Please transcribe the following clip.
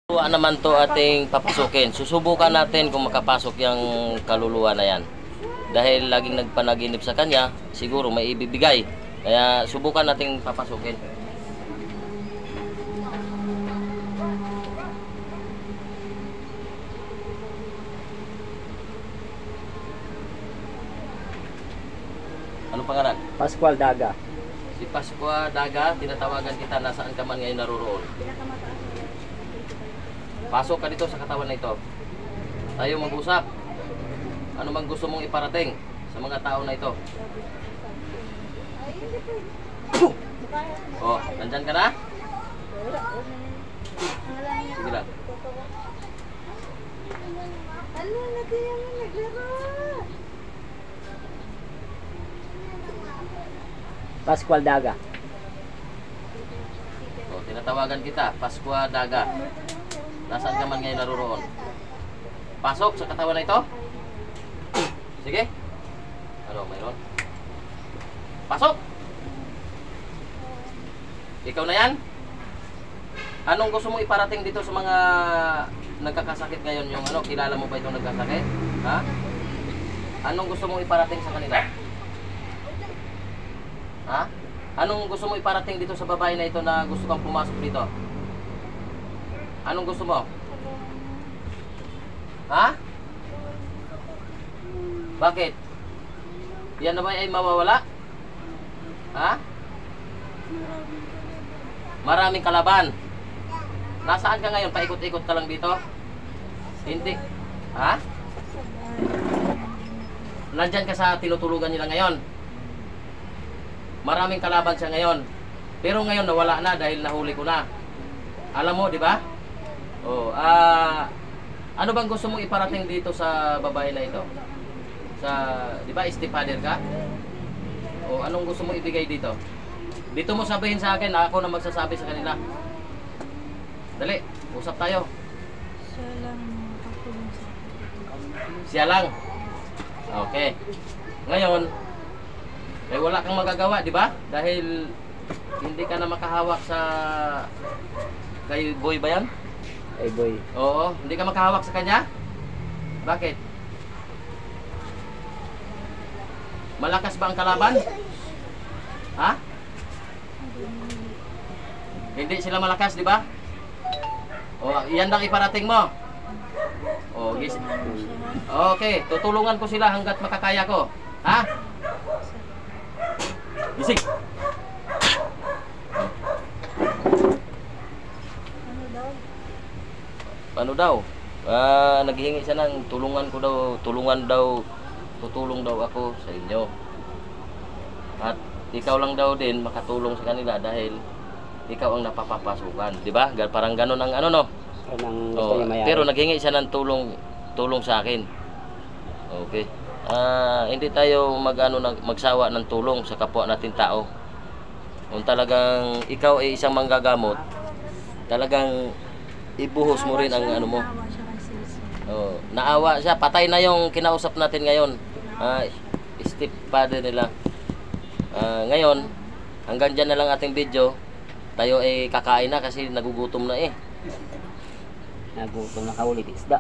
Naman to ating papasukin. Susubukan natin kung makapasok yung kaluluwa na yan. Dahil laging nagpanaginip sa kanya, siguro may ibibigay. Kaya subukan nating papasukin. Anong pangalan? Pascual Daga. Si Pascua Daga, tinatawagan kita, nasaan ka man ngayon naroon? Pasok ka dito sa katawan na ito. Tayo mag-usap. Ano mang gusto mong iparating sa mga tao na ito? Oh, nandyan ka na? Sige lang. Pascual Daga. Oh, tinatawagan kita, Pascua Daga. Nasaan ka man ngayon naroon? Pasok sa katawan na ito. Sige. Ano, mayroon? Pasok! Ikaw na yan? Anong gusto mong iparating dito sa mga nagkakasakit ngayon? Yung ano, kilala mo ba itong nagkakasakit? Ha? Anong gusto mong iparating sa kanila? Ha? Anong gusto mong iparating dito sa babae na ito na gusto kang pumasok dito? Anong gusto mo? Ha? Bakit? Yan na ba ay mawawala? Ha? Maraming kalaban. Nasaan ka ngayon? Paikot-ikot ka lang dito? Hindi. Ha? Nandyan ka sa tinutulugan nila ngayon. Maraming kalaban siya ngayon. Pero ngayon nawala na dahil nahuli ko na. Alam mo, di ba? Oh, ano bang gusto mong iparating dito sa babae na ito? Sa, di ba, stepfather ka? O anong gusto mong ibigay dito? Dito mo sabihin sa akin, ako na magsasabi sa kanila. Dali, usap tayo. Siya lang makatulong sa akin. Siya lang. Okay. Ngayon, eh wala kang magagawa, di ba? Dahil hindi ka na makahawak sa kay boy ba yan? Ay boy. Oo, hindi ka makahawak sa kanya? Bakit? Malakas ba ang kalaban? Ha? Hindi sila malakas, di ba? O, yan lang iparating mo. O, okay, tutulungan ko sila hanggat makakaya ko. Ha? Gising! Paano daw? Naghihingi siya ng tulungan ko daw, tutulong daw ako sa inyo. At ikaw lang daw din makatulong sa kanila dahil ikaw ang napapapasukan, di ba? Parang gano'n ang ano no. Pero naghingi siya ng tulong sa akin. Okay. Hindi tayo magsawa ng tulong sa kapwa natin tao. Kung talagang ikaw ay isang manggagamot, talagang ibuhos mo rin ang ano mo. Oh, naawa siya. Patay na yung kinausap natin ngayon. Stepfather nila. Ngayon, hanggang dyan na lang ating video. Tayo ay kakain na kasi nagugutom na eh. Nagutom na kahuli isda.